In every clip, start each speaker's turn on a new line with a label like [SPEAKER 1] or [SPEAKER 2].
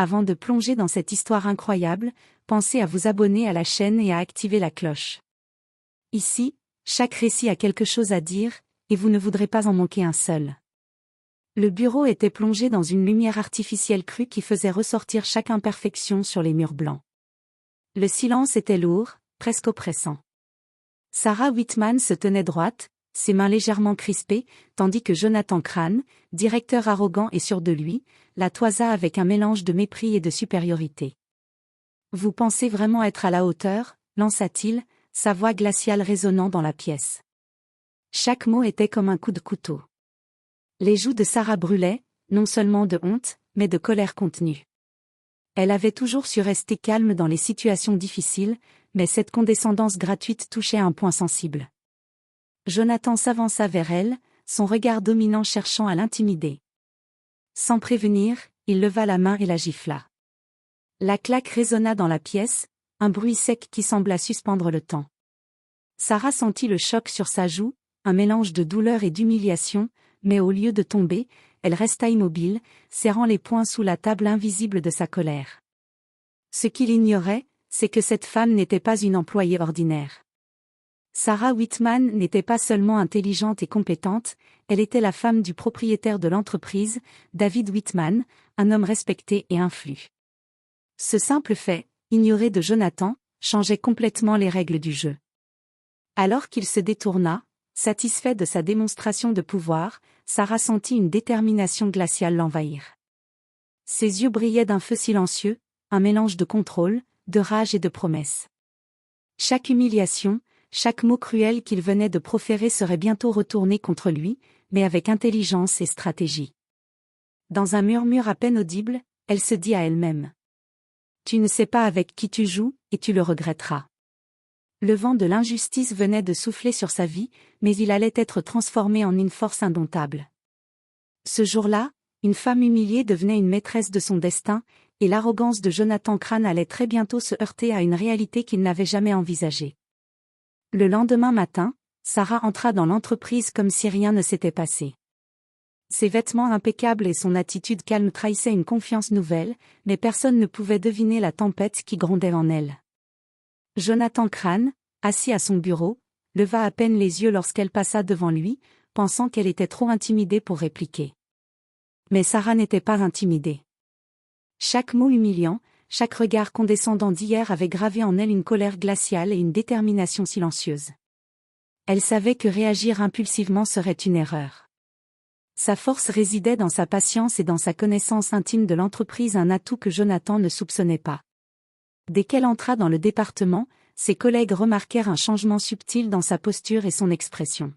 [SPEAKER 1] Avant de plonger dans cette histoire incroyable, pensez à vous abonner à la chaîne et à activer la cloche. Ici, chaque récit a quelque chose à dire, et vous ne voudrez pas en manquer un seul. Le bureau était plongé dans une lumière artificielle crue qui faisait ressortir chaque imperfection sur les murs blancs. Le silence était lourd, presque oppressant. Sarah Whitman se tenait droite, ses mains légèrement crispées, tandis que Jonathan Crane, directeur arrogant et sûr de lui, la toisa avec un mélange de mépris et de supériorité. « Vous pensez vraiment être à la hauteur ?» lança-t-il, sa voix glaciale résonnant dans la pièce. Chaque mot était comme un coup de couteau. Les joues de Sarah brûlaient, non seulement de honte, mais de colère contenue. Elle avait toujours su rester calme dans les situations difficiles, mais cette condescendance gratuite touchait un point sensible. Jonathan s'avança vers elle, son regard dominant cherchant à l'intimider. Sans prévenir, il leva la main et la gifla. La claque résonna dans la pièce, un bruit sec qui sembla suspendre le temps. Sarah sentit le choc sur sa joue, un mélange de douleur et d'humiliation, mais au lieu de tomber, elle resta immobile, serrant les poings sous la table invisible de sa colère. Ce qu'il ignorait, c'est que cette femme n'était pas une employée ordinaire. Sarah Whitman n'était pas seulement intelligente et compétente, elle était la femme du propriétaire de l'entreprise, David Whitman, un homme respecté et influent. Ce simple fait, ignoré de Jonathan, changeait complètement les règles du jeu. Alors qu'il se détourna, satisfait de sa démonstration de pouvoir, Sarah sentit une détermination glaciale l'envahir. Ses yeux brillaient d'un feu silencieux, un mélange de contrôle, de rage et de promesse. Chaque humiliation, chaque mot cruel qu'il venait de proférer serait bientôt retourné contre lui, mais avec intelligence et stratégie. Dans un murmure à peine audible, elle se dit à elle-même. « Tu ne sais pas avec qui tu joues, et tu le regretteras. » Le vent de l'injustice venait de souffler sur sa vie, mais il allait être transformé en une force indomptable. Ce jour-là, une femme humiliée devenait une maîtresse de son destin, et l'arrogance de Jonathan Crane allait très bientôt se heurter à une réalité qu'il n'avait jamais envisagée. Le lendemain matin, Sarah entra dans l'entreprise comme si rien ne s'était passé. Ses vêtements impeccables et son attitude calme trahissaient une confiance nouvelle, mais personne ne pouvait deviner la tempête qui grondait en elle. Jonathan Crane, assis à son bureau, leva à peine les yeux lorsqu'elle passa devant lui, pensant qu'elle était trop intimidée pour répliquer. Mais Sarah n'était pas intimidée. Chaque mot humiliant, chaque regard condescendant d'hier avait gravé en elle une colère glaciale et une détermination silencieuse. Elle savait que réagir impulsivement serait une erreur. Sa force résidait dans sa patience et dans sa connaissance intime de l'entreprise, un atout que Jonathan ne soupçonnait pas. Dès qu'elle entra dans le département, ses collègues remarquèrent un changement subtil dans sa posture et son expression.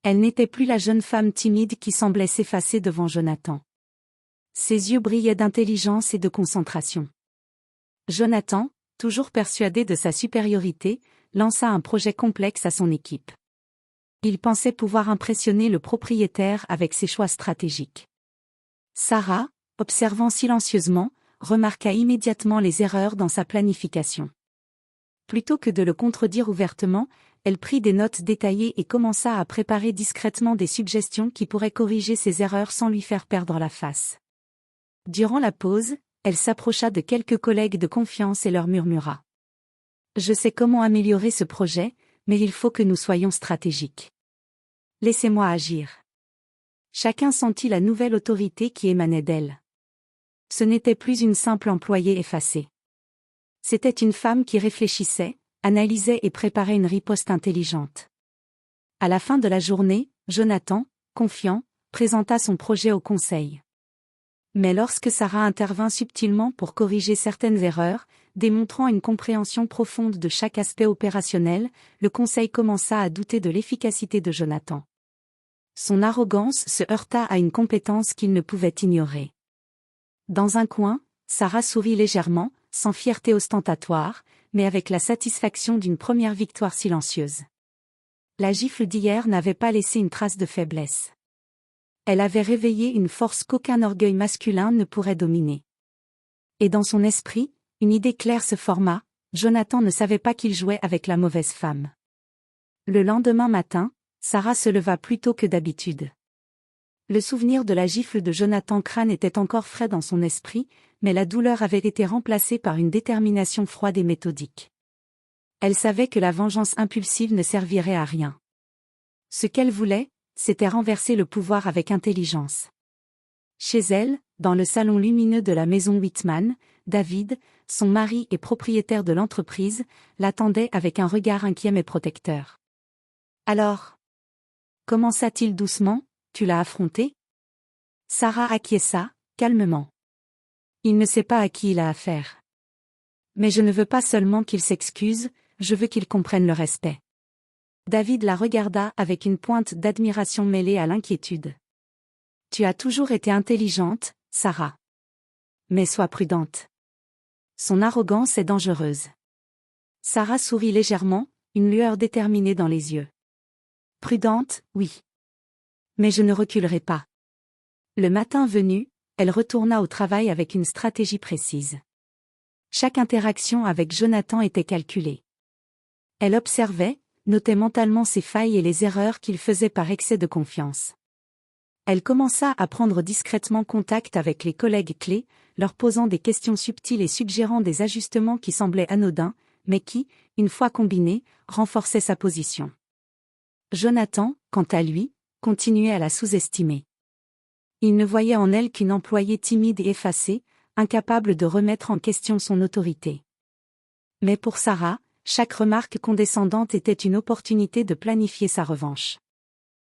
[SPEAKER 1] Elle n'était plus la jeune femme timide qui semblait s'effacer devant Jonathan. Ses yeux brillaient d'intelligence et de concentration. Jonathan, toujours persuadé de sa supériorité, lança un projet complexe à son équipe. Il pensait pouvoir impressionner le propriétaire avec ses choix stratégiques. Sarah, observant silencieusement, remarqua immédiatement les erreurs dans sa planification. Plutôt que de le contredire ouvertement, elle prit des notes détaillées et commença à préparer discrètement des suggestions qui pourraient corriger ses erreurs sans lui faire perdre la face. Durant la pause, elle s'approcha de quelques collègues de confiance et leur murmura. « Je sais comment améliorer ce projet, mais il faut que nous soyons stratégiques. Laissez-moi agir. » Chacun sentit la nouvelle autorité qui émanait d'elle. Ce n'était plus une simple employée effacée. C'était une femme qui réfléchissait, analysait et préparait une riposte intelligente. À la fin de la journée, Jonathan, confiant, présenta son projet au conseil. Mais lorsque Sarah intervint subtilement pour corriger certaines erreurs, démontrant une compréhension profonde de chaque aspect opérationnel, le conseil commença à douter de l'efficacité de Jonathan. Son arrogance se heurta à une compétence qu'il ne pouvait ignorer. Dans un coin, Sarah sourit légèrement, sans fierté ostentatoire, mais avec la satisfaction d'une première victoire silencieuse. La gifle d'hier n'avait pas laissé une trace de faiblesse. Elle avait réveillé une force qu'aucun orgueil masculin ne pourrait dominer. Et dans son esprit, une idée claire se forma, Jonathan ne savait pas qu'il jouait avec la mauvaise femme. Le lendemain matin, Sarah se leva plus tôt que d'habitude. Le souvenir de la gifle de Jonathan Crane était encore frais dans son esprit, mais la douleur avait été remplacée par une détermination froide et méthodique. Elle savait que la vengeance impulsive ne servirait à rien. Ce qu'elle voulait, c'était renverser le pouvoir avec intelligence. Chez elle, dans le salon lumineux de la maison Whitman, David, son mari et propriétaire de l'entreprise, l'attendait avec un regard inquiet mais protecteur. « Alors ? Commença-t-il doucement, tu l'as affronté ? » Sarah acquiesça, calmement. Il ne sait pas à qui il a affaire. Mais je ne veux pas seulement qu'il s'excuse, je veux qu'il comprenne le respect. David la regarda avec une pointe d'admiration mêlée à l'inquiétude. Tu as toujours été intelligente, Sarah. Mais sois prudente. Son arrogance est dangereuse. Sarah sourit légèrement, une lueur déterminée dans les yeux. Prudente, oui. Mais je ne reculerai pas. Le matin venu, elle retourna au travail avec une stratégie précise. Chaque interaction avec Jonathan était calculée. Elle observait, notait mentalement ses failles et les erreurs qu'il faisait par excès de confiance. Elle commença à prendre discrètement contact avec les collègues clés, leur posant des questions subtiles et suggérant des ajustements qui semblaient anodins, mais qui, une fois combinés, renforçaient sa position. Jonathan, quant à lui, continuait à la sous-estimer. Il ne voyait en elle qu'une employée timide et effacée, incapable de remettre en question son autorité. Mais pour Sarah, chaque remarque condescendante était une opportunité de planifier sa revanche.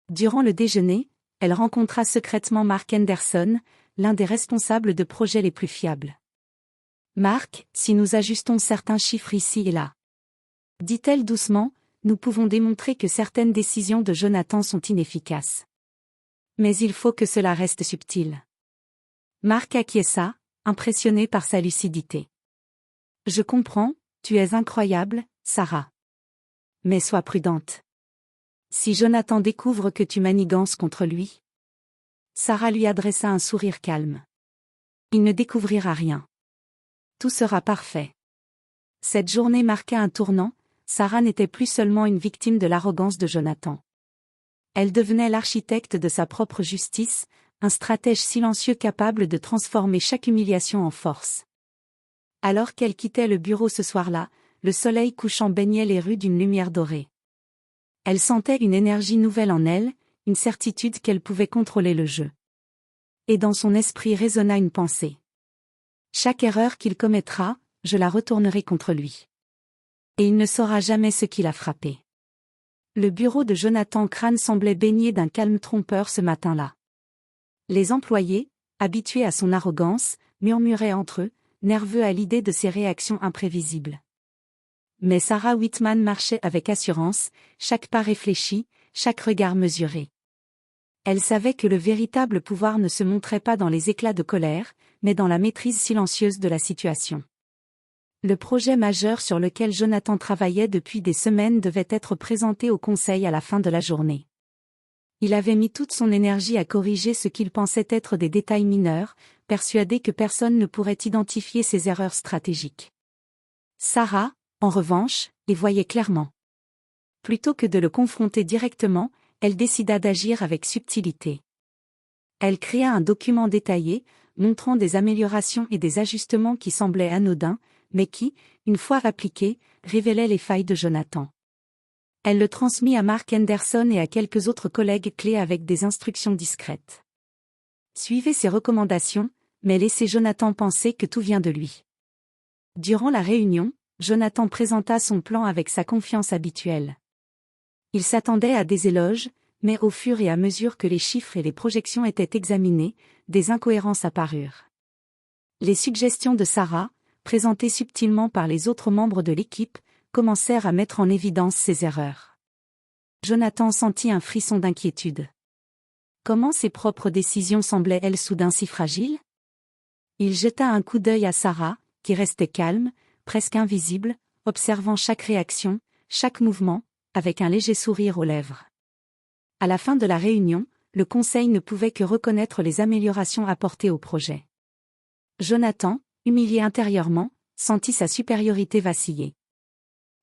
[SPEAKER 1] Durant le déjeuner, elle rencontra secrètement Mark Henderson, l'un des responsables de projets les plus fiables. « Mark, si nous ajustons certains chiffres ici et là, dit-elle doucement, nous pouvons démontrer que certaines décisions de Jonathan sont inefficaces. Mais il faut que cela reste subtil. » Mark acquiesça, impressionné par sa lucidité. « Je comprends, tu es incroyable, Sarah. Mais sois prudente. Si Jonathan découvre que tu manigances contre lui... » Sarah lui adressa un sourire calme. « Il ne découvrira rien. Tout sera parfait. » Cette journée marqua un tournant, Sarah n'était plus seulement une victime de l'arrogance de Jonathan. Elle devenait l'architecte de sa propre justice, un stratège silencieux capable de transformer chaque humiliation en force. Alors qu'elle quittait le bureau ce soir-là, le soleil couchant baignait les rues d'une lumière dorée. Elle sentait une énergie nouvelle en elle, une certitude qu'elle pouvait contrôler le jeu. Et dans son esprit résonna une pensée. Chaque erreur qu'il commettra, je la retournerai contre lui. Et il ne saura jamais ce qui l'a frappé. Le bureau de Jonathan Crane semblait baigné d'un calme trompeur ce matin-là. Les employés, habitués à son arrogance, murmuraient entre eux, nerveux à l'idée de ses réactions imprévisibles. Mais Sarah Whitman marchait avec assurance, chaque pas réfléchi, chaque regard mesuré. Elle savait que le véritable pouvoir ne se montrait pas dans les éclats de colère, mais dans la maîtrise silencieuse de la situation. Le projet majeur sur lequel Jonathan travaillait depuis des semaines devait être présenté au conseil à la fin de la journée. Il avait mis toute son énergie à corriger ce qu'il pensait être des détails mineurs, persuadé que personne ne pourrait identifier ses erreurs stratégiques. Sarah, en revanche, les voyait clairement. Plutôt que de le confronter directement, elle décida d'agir avec subtilité. Elle créa un document détaillé, montrant des améliorations et des ajustements qui semblaient anodins, mais qui, une fois appliqués, révélaient les failles de Jonathan. Elle le transmit à Mark Henderson et à quelques autres collègues clés avec des instructions discrètes. Suivez ces recommandations, mais laissez Jonathan penser que tout vient de lui. Durant la réunion, Jonathan présenta son plan avec sa confiance habituelle. Il s'attendait à des éloges, mais au fur et à mesure que les chiffres et les projections étaient examinés, des incohérences apparurent. Les suggestions de Sarah, présentées subtilement par les autres membres de l'équipe, commencèrent à mettre en évidence ces erreurs. Jonathan sentit un frisson d'inquiétude. Comment ses propres décisions semblaient-elles soudain si fragiles ? Il jeta un coup d'œil à Sarah, qui restait calme, presque invisible, observant chaque réaction, chaque mouvement, avec un léger sourire aux lèvres. À la fin de la réunion, le conseil ne pouvait que reconnaître les améliorations apportées au projet. Jonathan, humilié intérieurement, sentit sa supériorité vaciller.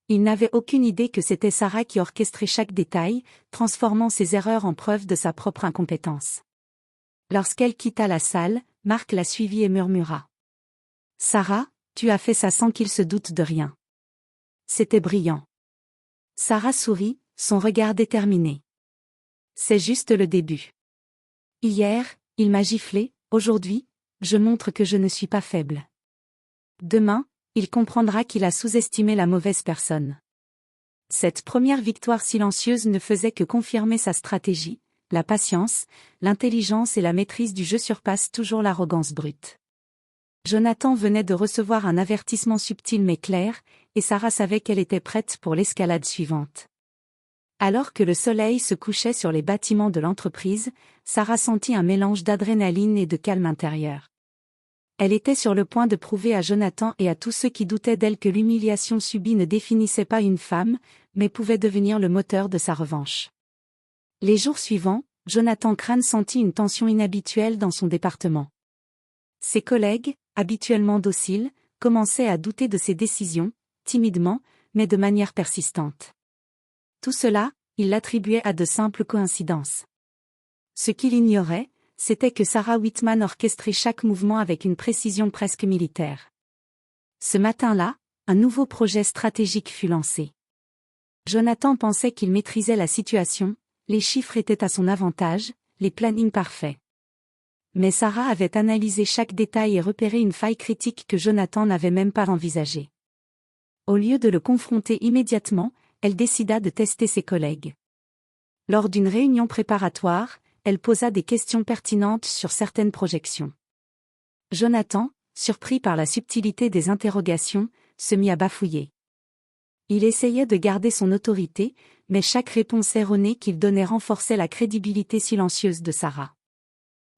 [SPEAKER 1] Il n'avait aucune idée que c'était Sarah qui orchestrait chaque détail, transformant ses erreurs en preuve de sa propre incompétence. Lorsqu'elle quitta la salle, Mark la suivit et murmura. Sarah, tu as fait ça sans qu'il se doute de rien. C'était brillant. Sarah sourit, son regard déterminé. C'est juste le début. Hier, il m'a giflé, aujourd'hui, je montre que je ne suis pas faible. Demain, il comprendra qu'il a sous-estimé la mauvaise personne. Cette première victoire silencieuse ne faisait que confirmer sa stratégie, la patience, l'intelligence et la maîtrise du jeu surpassent toujours l'arrogance brute. Jonathan venait de recevoir un avertissement subtil mais clair, et Sarah savait qu'elle était prête pour l'escalade suivante. Alors que le soleil se couchait sur les bâtiments de l'entreprise, Sarah sentit un mélange d'adrénaline et de calme intérieur. Elle était sur le point de prouver à Jonathan et à tous ceux qui doutaient d'elle que l'humiliation subie ne définissait pas une femme, mais pouvait devenir le moteur de sa revanche. Les jours suivants, Jonathan Crane sentit une tension inhabituelle dans son département. Ses collègues, habituellement dociles, commençaient à douter de ses décisions, timidement, mais de manière persistante. Tout cela, il l'attribuait à de simples coïncidences. Ce qu'il ignorait, c'était que Sarah Whitman orchestrait chaque mouvement avec une précision presque militaire. Ce matin-là, un nouveau projet stratégique fut lancé. Jonathan pensait qu'il maîtrisait la situation, les chiffres étaient à son avantage, les plannings parfaits. Mais Sarah avait analysé chaque détail et repéré une faille critique que Jonathan n'avait même pas envisagée. Au lieu de le confronter immédiatement, elle décida de tester ses collègues. Lors d'une réunion préparatoire, elle posa des questions pertinentes sur certaines projections. Jonathan, surpris par la subtilité des interrogations, se mit à bafouiller. Il essayait de garder son autorité, mais chaque réponse erronée qu'il donnait renforçait la crédibilité silencieuse de Sarah.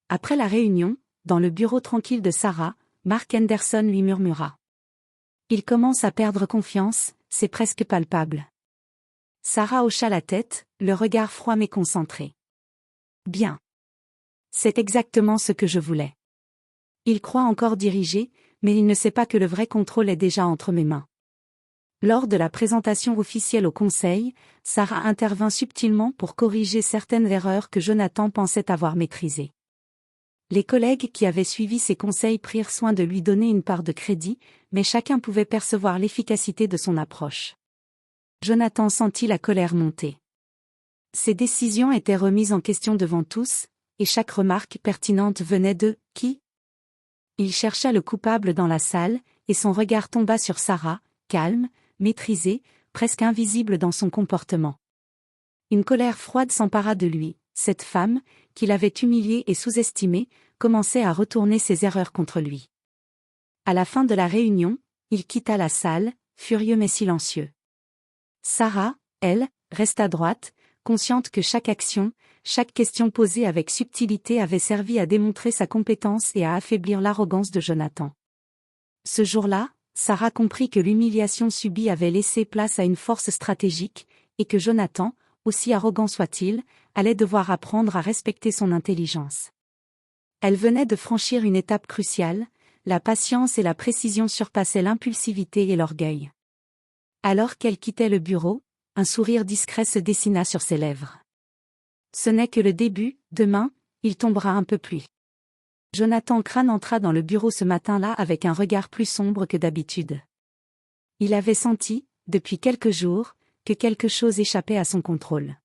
[SPEAKER 1] Après la réunion, dans le bureau tranquille de Sarah, Mark Henderson lui murmura. « Il commence à perdre confiance, c'est presque palpable. » Sarah hocha la tête, le regard froid mais concentré. « Bien. C'est exactement ce que je voulais. Il croit encore diriger, mais il ne sait pas que le vrai contrôle est déjà entre mes mains. » Lors de la présentation officielle au conseil, Sarah intervint subtilement pour corriger certaines erreurs que Jonathan pensait avoir maîtrisées. Les collègues qui avaient suivi ses conseils prirent soin de lui donner une part de crédit, mais chacun pouvait percevoir l'efficacité de son approche. Jonathan sentit la colère monter. Ses décisions étaient remises en question devant tous, et chaque remarque pertinente venait de « qui ?» Il chercha le coupable dans la salle, et son regard tomba sur Sarah, calme, maîtrisée, presque invisible dans son comportement. Une colère froide s'empara de lui. Cette femme, qu'il avait humiliée et sous-estimée, commençait à retourner ses erreurs contre lui. À la fin de la réunion, il quitta la salle, furieux mais silencieux. Sarah, elle, resta droite, consciente que chaque action, chaque question posée avec subtilité avait servi à démontrer sa compétence et à affaiblir l'arrogance de Jonathan. Ce jour-là, Sarah comprit que l'humiliation subie avait laissé place à une force stratégique, et que Jonathan, aussi arrogant soit-il, allait devoir apprendre à respecter son intelligence. Elle venait de franchir une étape cruciale, la patience et la précision surpassaient l'impulsivité et l'orgueil. Alors qu'elle quittait le bureau, un sourire discret se dessina sur ses lèvres. Ce n'est que le début, demain, il tombera un peu plus. Jonathan Crane entra dans le bureau ce matin-là avec un regard plus sombre que d'habitude. Il avait senti, depuis quelques jours, que quelque chose échappait à son contrôle.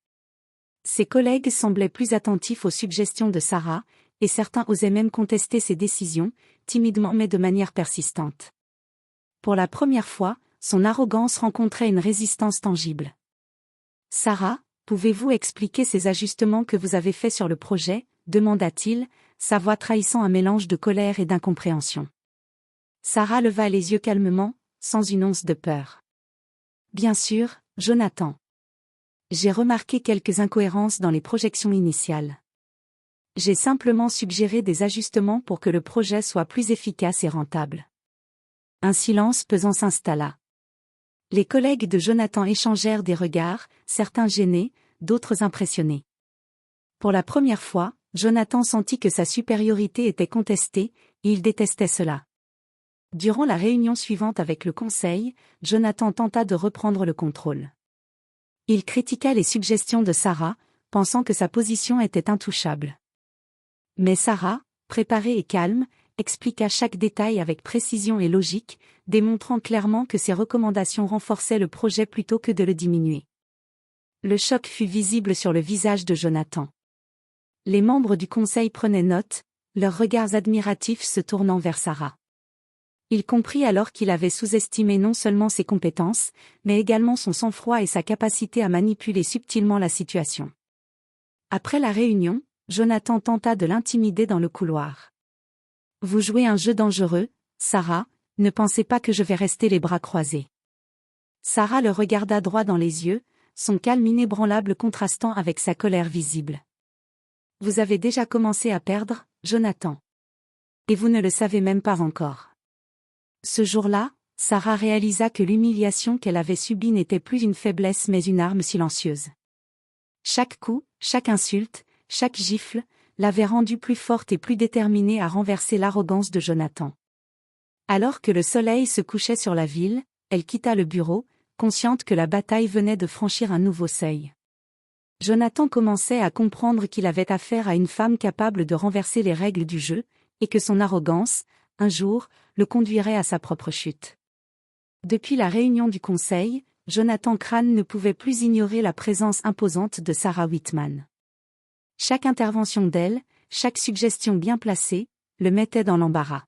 [SPEAKER 1] Ses collègues semblaient plus attentifs aux suggestions de Sarah, et certains osaient même contester ses décisions, timidement mais de manière persistante. Pour la première fois, son arrogance rencontrait une résistance tangible. « Sarah, pouvez-vous expliquer ces ajustements que vous avez faits sur le projet ?» demanda-t-il, sa voix trahissant un mélange de colère et d'incompréhension. Sarah leva les yeux calmement, sans une once de peur. « Bien sûr, Jonathan. J'ai remarqué quelques incohérences dans les projections initiales. J'ai simplement suggéré des ajustements pour que le projet soit plus efficace et rentable. » Un silence pesant s'installa. Les collègues de Jonathan échangèrent des regards, certains gênés, d'autres impressionnés. Pour la première fois, Jonathan sentit que sa supériorité était contestée, et il détestait cela. Durant la réunion suivante avec le conseil, Jonathan tenta de reprendre le contrôle. Il critiqua les suggestions de Sarah, pensant que sa position était intouchable. Mais Sarah, préparée et calme, expliqua chaque détail avec précision et logique, démontrant clairement que ses recommandations renforçaient le projet plutôt que de le diminuer. Le choc fut visible sur le visage de Jonathan. Les membres du conseil prenaient note, leurs regards admiratifs se tournant vers Sarah. Il comprit alors qu'il avait sous-estimé non seulement ses compétences, mais également son sang-froid et sa capacité à manipuler subtilement la situation. Après la réunion, Jonathan tenta de l'intimider dans le couloir. « Vous jouez un jeu dangereux, Sarah, ne pensez pas que je vais rester les bras croisés. » Sarah le regarda droit dans les yeux, son calme inébranlable contrastant avec sa colère visible. « Vous avez déjà commencé à perdre, Jonathan. Et vous ne le savez même pas encore. » Ce jour-là, Sarah réalisa que l'humiliation qu'elle avait subie n'était plus une faiblesse mais une arme silencieuse. Chaque coup, chaque insulte, chaque gifle, l'avait rendue plus forte et plus déterminée à renverser l'arrogance de Jonathan. Alors que le soleil se couchait sur la ville, elle quitta le bureau, consciente que la bataille venait de franchir un nouveau seuil. Jonathan commençait à comprendre qu'il avait affaire à une femme capable de renverser les règles du jeu, et que son arrogance, un jour, le conduirait à sa propre chute. Depuis la réunion du conseil, Jonathan Crane ne pouvait plus ignorer la présence imposante de Sarah Whitman. Chaque intervention d'elle, chaque suggestion bien placée, le mettait dans l'embarras.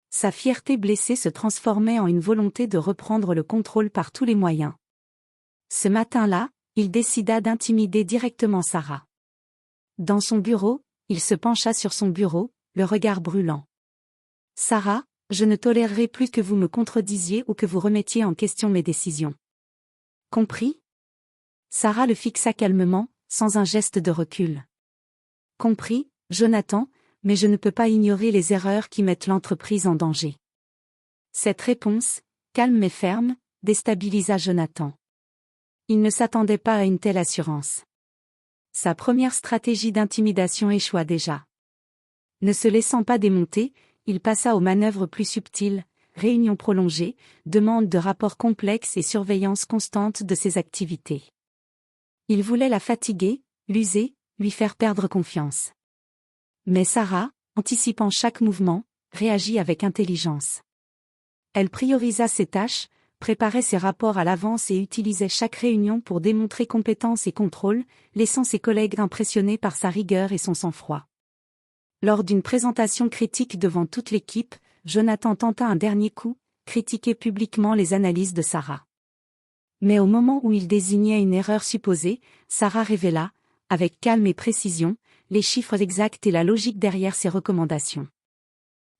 [SPEAKER 1] Sa fierté blessée se transformait en une volonté de reprendre le contrôle par tous les moyens. Ce matin-là, il décida d'intimider directement Sarah. Dans son bureau, il se pencha sur son bureau, le regard brûlant. « Sarah, je ne tolérerai plus que vous me contredisiez ou que vous remettiez en question mes décisions. » Compris ? Sarah le fixa calmement, sans un geste de recul. « Compris, Jonathan, mais je ne peux pas ignorer les erreurs qui mettent l'entreprise en danger. » Cette réponse, calme mais ferme, déstabilisa Jonathan. Il ne s'attendait pas à une telle assurance. Sa première stratégie d'intimidation échoua déjà. Ne se laissant pas démonter, il passa aux manœuvres plus subtiles, réunions prolongées, demande de rapports complexes et surveillance constante de ses activités. Il voulait la fatiguer, l'user, lui faire perdre confiance. Mais Sarah, anticipant chaque mouvement, réagit avec intelligence. Elle priorisa ses tâches, préparait ses rapports à l'avance et utilisait chaque réunion pour démontrer compétence et contrôle, laissant ses collègues impressionnés par sa rigueur et son sang-froid. Lors d'une présentation critique devant toute l'équipe, Jonathan tenta un dernier coup, critiquer publiquement les analyses de Sarah. Mais au moment où il désignait une erreur supposée, Sarah révéla, avec calme et précision, les chiffres exacts et la logique derrière ses recommandations.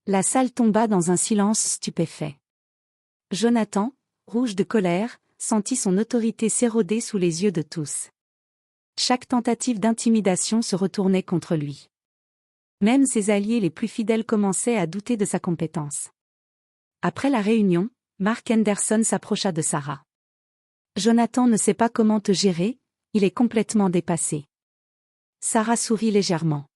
[SPEAKER 1] La salle tomba dans un silence stupéfait. Jonathan, rouge de colère, sentit son autorité s'éroder sous les yeux de tous. Chaque tentative d'intimidation se retournait contre lui. Même ses alliés les plus fidèles commençaient à douter de sa compétence. Après la réunion, Mark Henderson s'approcha de Sarah. « Jonathan ne sait pas comment te gérer, il est complètement dépassé. » Sarah sourit légèrement.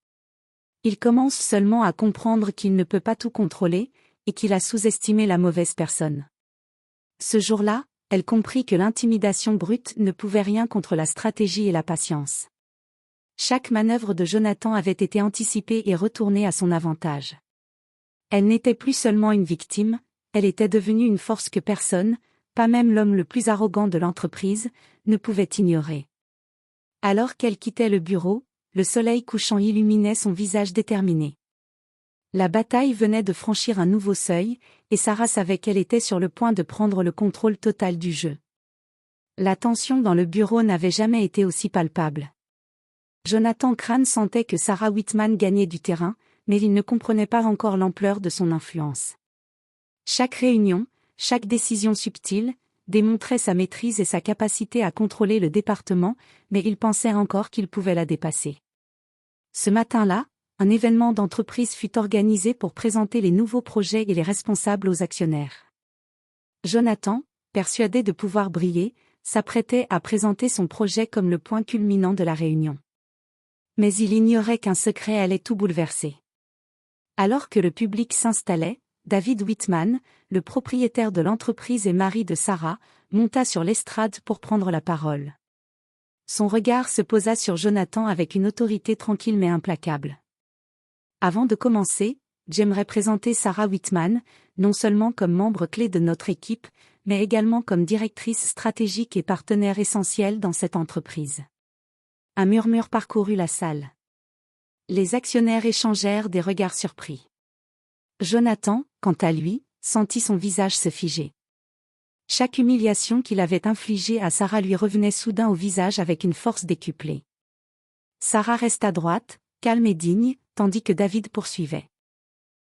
[SPEAKER 1] Il commence seulement à comprendre qu'il ne peut pas tout contrôler, et qu'il a sous-estimé la mauvaise personne. Ce jour-là, elle comprit que l'intimidation brute ne pouvait rien contre la stratégie et la patience. Chaque manœuvre de Jonathan avait été anticipée et retournée à son avantage. Elle n'était plus seulement une victime, elle était devenue une force que personne, pas même l'homme le plus arrogant de l'entreprise, ne pouvait ignorer. Alors qu'elle quittait le bureau, le soleil couchant illuminait son visage déterminé. La bataille venait de franchir un nouveau seuil, et Sarah savait qu'elle était sur le point de prendre le contrôle total du jeu. La tension dans le bureau n'avait jamais été aussi palpable. Jonathan Crane sentait que Sarah Whitman gagnait du terrain, mais il ne comprenait pas encore l'ampleur de son influence. Chaque réunion, chaque décision subtile, démontrait sa maîtrise et sa capacité à contrôler le département, mais il pensait encore qu'il pouvait la dépasser. Ce matin-là, un événement d'entreprise fut organisé pour présenter les nouveaux projets et les responsables aux actionnaires. Jonathan, persuadé de pouvoir briller, s'apprêtait à présenter son projet comme le point culminant de la réunion. Mais il ignorait qu'un secret allait tout bouleverser. Alors que le public s'installait, David Whitman, le propriétaire de l'entreprise et mari de Sarah, monta sur l'estrade pour prendre la parole. Son regard se posa sur Jonathan avec une autorité tranquille mais implacable. Avant de commencer, j'aimerais présenter Sarah Whitman, non seulement comme membre clé de notre équipe, mais également comme directrice stratégique et partenaire essentiel dans cette entreprise. Un murmure parcourut la salle. Les actionnaires échangèrent des regards surpris. Jonathan, quant à lui, sentit son visage se figer. Chaque humiliation qu'il avait infligée à Sarah lui revenait soudain au visage avec une force décuplée. Sarah resta droite, calme et digne, tandis que David poursuivait.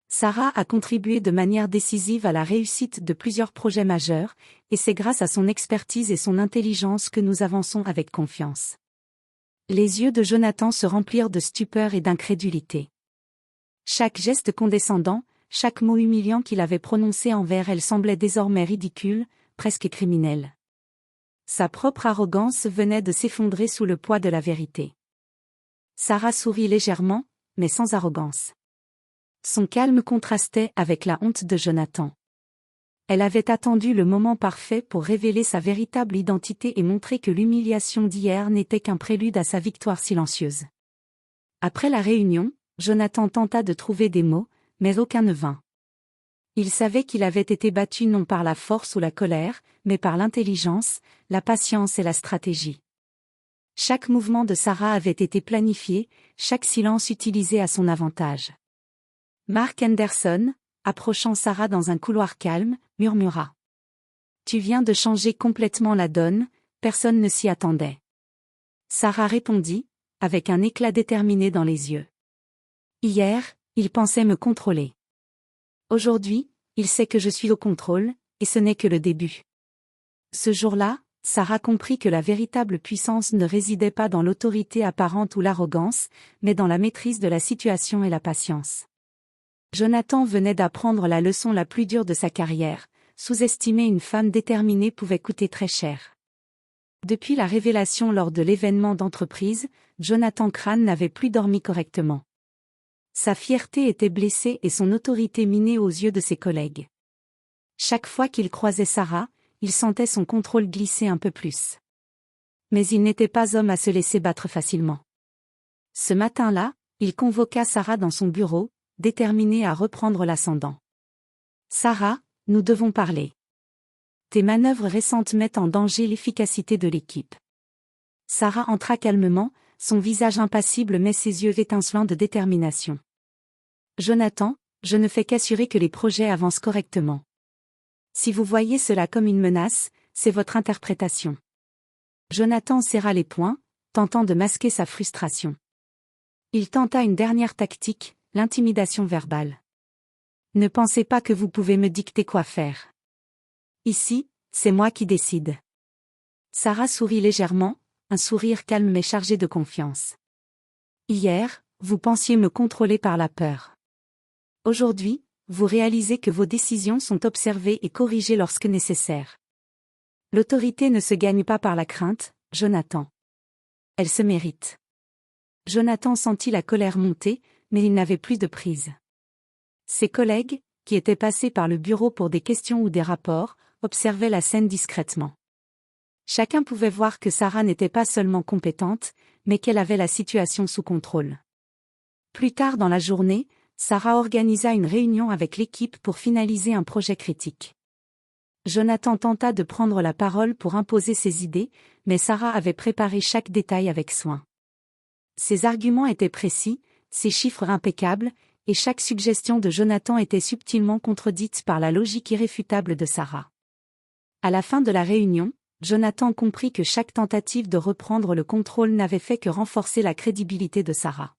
[SPEAKER 1] Sarah a contribué de manière décisive à la réussite de plusieurs projets majeurs, et c'est grâce à son expertise et son intelligence que nous avançons avec confiance. Les yeux de Jonathan se remplirent de stupeur et d'incrédulité. Chaque geste condescendant, chaque mot humiliant qu'il avait prononcé envers elle semblait désormais ridicule, presque criminel. Sa propre arrogance venait de s'effondrer sous le poids de la vérité. Sarah sourit légèrement, mais sans arrogance. Son calme contrastait avec la honte de Jonathan. Elle avait attendu le moment parfait pour révéler sa véritable identité et montrer que l'humiliation d'hier n'était qu'un prélude à sa victoire silencieuse. Après la réunion, Jonathan tenta de trouver des mots, mais aucun ne vint. Il savait qu'il avait été battu non par la force ou la colère, mais par l'intelligence, la patience et la stratégie. Chaque mouvement de Sarah avait été planifié, chaque silence utilisé à son avantage. Mark Anderson, approchant Sarah dans un couloir calme, murmura. « Tu viens de changer complètement la donne, personne ne s'y attendait. » Sarah répondit, avec un éclat déterminé dans les yeux. « Hier, il pensait me contrôler. Aujourd'hui, il sait que je suis au contrôle, et ce n'est que le début. » Ce jour-là, Sarah comprit que la véritable puissance ne résidait pas dans l'autorité apparente ou l'arrogance, mais dans la maîtrise de la situation et la patience. Jonathan venait d'apprendre la leçon la plus dure de sa carrière, sous-estimer une femme déterminée pouvait coûter très cher. Depuis la révélation lors de l'événement d'entreprise, Jonathan Crane n'avait plus dormi correctement. Sa fierté était blessée et son autorité minée aux yeux de ses collègues. Chaque fois qu'il croisait Sarah, il sentait son contrôle glisser un peu plus. Mais il n'était pas homme à se laisser battre facilement. Ce matin-là, il convoqua Sarah dans son bureau, déterminé à reprendre l'ascendant. « Sarah, nous devons parler. Tes manœuvres récentes mettent en danger l'efficacité de l'équipe. » Sarah entra calmement, son visage impassible mais ses yeux étincelants de détermination. « Jonathan, je ne fais qu'assurer que les projets avancent correctement. Si vous voyez cela comme une menace, c'est votre interprétation. » Jonathan serra les poings, tentant de masquer sa frustration. Il tenta une dernière tactique, l'intimidation verbale. « Ne pensez pas que vous pouvez me dicter quoi faire. Ici, c'est moi qui décide. » Sarah sourit légèrement, un sourire calme mais chargé de confiance. « Hier, vous pensiez me contrôler par la peur. Aujourd'hui, vous réalisez que vos décisions sont observées et corrigées lorsque nécessaire. L'autorité ne se gagne pas par la crainte, Jonathan. Elle se mérite. » Jonathan sentit la colère monter, mais il n'avait plus de prise. Ses collègues, qui étaient passés par le bureau pour des questions ou des rapports, observaient la scène discrètement. Chacun pouvait voir que Sarah n'était pas seulement compétente, mais qu'elle avait la situation sous contrôle. Plus tard dans la journée, Sarah organisa une réunion avec l'équipe pour finaliser un projet critique. Jonathan tenta de prendre la parole pour imposer ses idées, mais Sarah avait préparé chaque détail avec soin. Ses arguments étaient précis, ses chiffres impeccables, et chaque suggestion de Jonathan était subtilement contredite par la logique irréfutable de Sarah. À la fin de la réunion, Jonathan comprit que chaque tentative de reprendre le contrôle n'avait fait que renforcer la crédibilité de Sarah.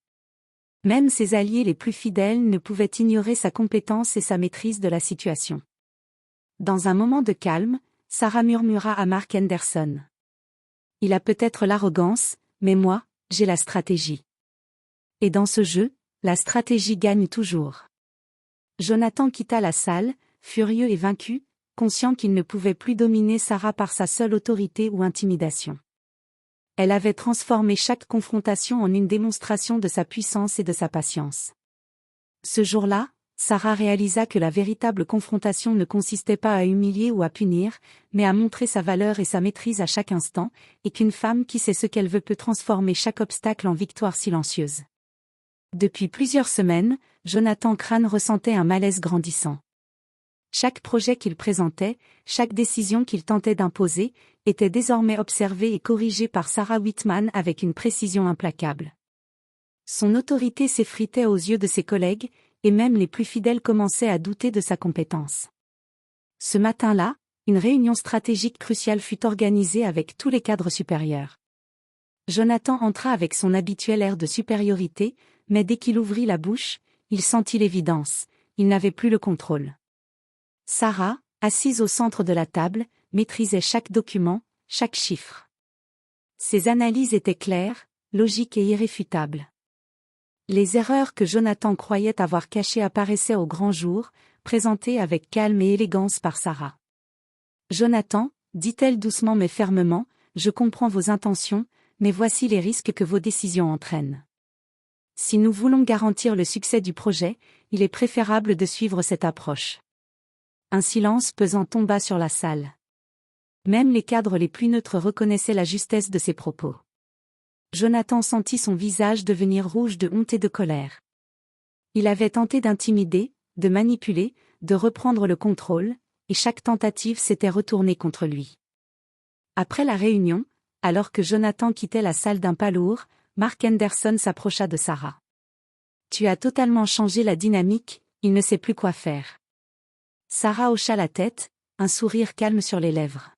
[SPEAKER 1] Même ses alliés les plus fidèles ne pouvaient ignorer sa compétence et sa maîtrise de la situation. Dans un moment de calme, Sarah murmura à Mark Anderson. « Il a peut-être l'arrogance, mais moi, j'ai la stratégie. Et dans ce jeu, la stratégie gagne toujours. » Jonathan quitta la salle, furieux et vaincu, conscient qu'il ne pouvait plus dominer Sarah par sa seule autorité ou intimidation. Elle avait transformé chaque confrontation en une démonstration de sa puissance et de sa patience. Ce jour-là, Sarah réalisa que la véritable confrontation ne consistait pas à humilier ou à punir, mais à montrer sa valeur et sa maîtrise à chaque instant, et qu'une femme qui sait ce qu'elle veut peut transformer chaque obstacle en victoire silencieuse. Depuis plusieurs semaines, Jonathan Crane ressentait un malaise grandissant. Chaque projet qu'il présentait, chaque décision qu'il tentait d'imposer, était désormais observé et corrigé par Sarah Whitman avec une précision implacable. Son autorité s'effritait aux yeux de ses collègues, et même les plus fidèles commençaient à douter de sa compétence. Ce matin-là, une réunion stratégique cruciale fut organisée avec tous les cadres supérieurs. Jonathan entra avec son habituel air de supériorité, mais dès qu'il ouvrit la bouche, il sentit l'évidence, il n'avait plus le contrôle. Sarah, assise au centre de la table, maîtrisait chaque document, chaque chiffre. Ses analyses étaient claires, logiques et irréfutables. Les erreurs que Jonathan croyait avoir cachées apparaissaient au grand jour, présentées avec calme et élégance par Sarah. « Jonathan, dit-elle doucement mais fermement, je comprends vos intentions, mais voici les risques que vos décisions entraînent. Si nous voulons garantir le succès du projet, il est préférable de suivre cette approche. » Un silence pesant tomba sur la salle. Même les cadres les plus neutres reconnaissaient la justesse de ses propos. Jonathan sentit son visage devenir rouge de honte et de colère. Il avait tenté d'intimider, de manipuler, de reprendre le contrôle, et chaque tentative s'était retournée contre lui. Après la réunion, alors que Jonathan quittait la salle d'un pas lourd, Mark Henderson s'approcha de Sarah. « Tu as totalement changé la dynamique, il ne sait plus quoi faire. » Sarah hocha la tête, un sourire calme sur les lèvres.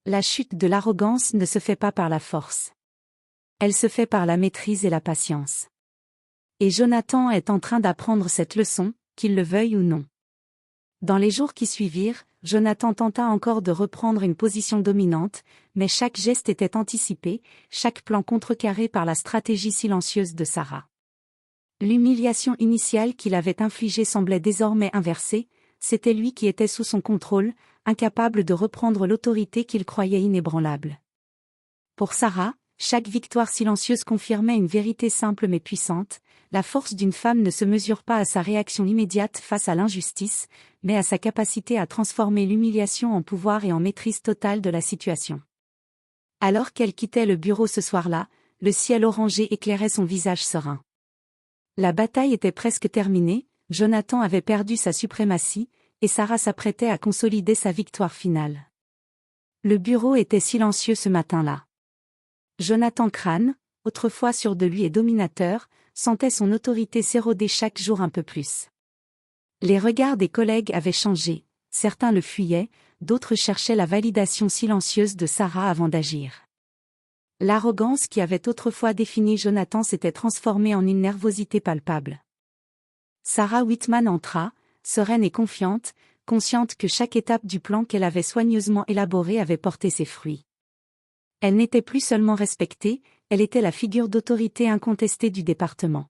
[SPEAKER 1] La chute de l'arrogance ne se fait pas par la force. Elle se fait par la maîtrise et la patience. Et Jonathan est en train d'apprendre cette leçon, qu'il le veuille ou non. Dans les jours qui suivirent, Jonathan tenta encore de reprendre une position dominante, mais chaque geste était anticipé, chaque plan contrecarré par la stratégie silencieuse de Sarah. L'humiliation initiale qu'il avait infligée semblait désormais inversée, c'était lui qui était sous son contrôle, incapable de reprendre l'autorité qu'il croyait inébranlable. Pour Sarah, chaque victoire silencieuse confirmait une vérité simple mais puissante, la force d'une femme ne se mesure pas à sa réaction immédiate face à l'injustice, mais à sa capacité à transformer l'humiliation en pouvoir et en maîtrise totale de la situation. Alors qu'elle quittait le bureau ce soir-là, le ciel orangé éclairait son visage serein. La bataille était presque terminée, Jonathan avait perdu sa suprématie, et Sarah s'apprêtait à consolider sa victoire finale. Le bureau était silencieux ce matin-là. Jonathan Crane, autrefois sûr de lui et dominateur, sentait son autorité s'éroder chaque jour un peu plus. Les regards des collègues avaient changé, certains le fuyaient, d'autres cherchaient la validation silencieuse de Sarah avant d'agir. L'arrogance qui avait autrefois défini Jonathan s'était transformée en une nervosité palpable. Sarah Whitman entra, sereine et confiante, consciente que chaque étape du plan qu'elle avait soigneusement élaboré avait porté ses fruits. Elle n'était plus seulement respectée, elle était la figure d'autorité incontestée du département.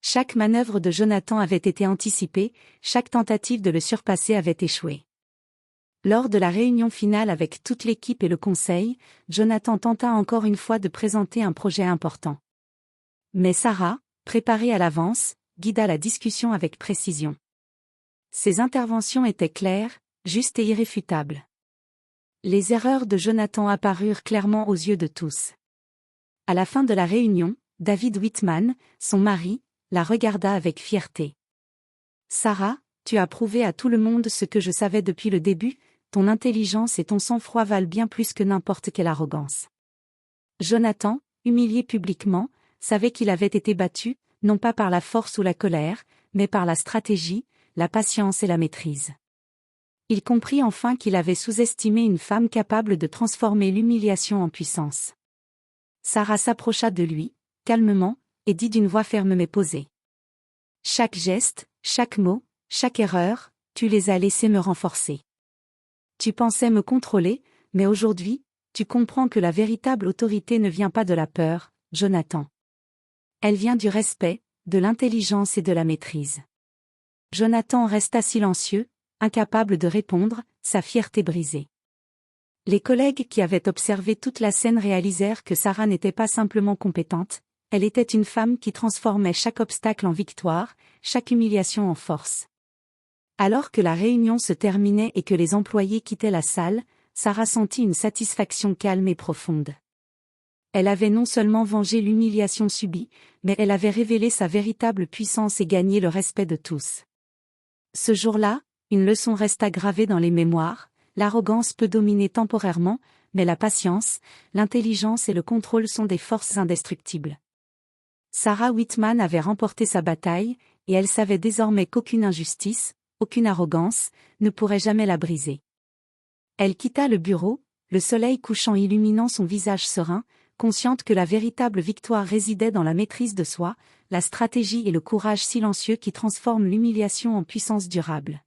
[SPEAKER 1] Chaque manœuvre de Jonathan avait été anticipée, chaque tentative de le surpasser avait échoué. Lors de la réunion finale avec toute l'équipe et le conseil, Jonathan tenta encore une fois de présenter un projet important. Mais Sarah, préparée à l'avance, guida la discussion avec précision. Ses interventions étaient claires, justes et irréfutables. Les erreurs de Jonathan apparurent clairement aux yeux de tous. À la fin de la réunion, David Whitman, son mari, la regarda avec fierté. « Sarah, tu as prouvé à tout le monde ce que je savais depuis le début, ton intelligence et ton sang-froid valent bien plus que n'importe quelle arrogance. » Jonathan, humilié publiquement, savait qu'il avait été battu, non pas par la force ou la colère, mais par la stratégie, la patience et la maîtrise. Il comprit enfin qu'il avait sous-estimé une femme capable de transformer l'humiliation en puissance. Sarah s'approcha de lui, calmement, et dit d'une voix ferme mais posée. « Chaque geste, chaque mot, chaque erreur, tu les as laissés me renforcer. Tu pensais me contrôler, mais aujourd'hui, tu comprends que la véritable autorité ne vient pas de la peur, Jonathan. Elle vient du respect, de l'intelligence et de la maîtrise. » Jonathan resta silencieux, incapable de répondre, sa fierté brisée. Les collègues qui avaient observé toute la scène réalisèrent que Sarah n'était pas simplement compétente, elle était une femme qui transformait chaque obstacle en victoire, chaque humiliation en force. Alors que la réunion se terminait et que les employés quittaient la salle, Sarah sentit une satisfaction calme et profonde. Elle avait non seulement vengé l'humiliation subie, mais elle avait révélé sa véritable puissance et gagné le respect de tous. Ce jour-là, une leçon resta gravée dans les mémoires: l'arrogance peut dominer temporairement, mais la patience, l'intelligence et le contrôle sont des forces indestructibles. Sarah Whitman avait remporté sa bataille, et elle savait désormais qu'aucune injustice, aucune arrogance, ne pourrait jamais la briser. Elle quitta le bureau, le soleil couchant illuminant son visage serein, consciente que la véritable victoire résidait dans la maîtrise de soi, la stratégie et le courage silencieux qui transforment l'humiliation en puissance durable.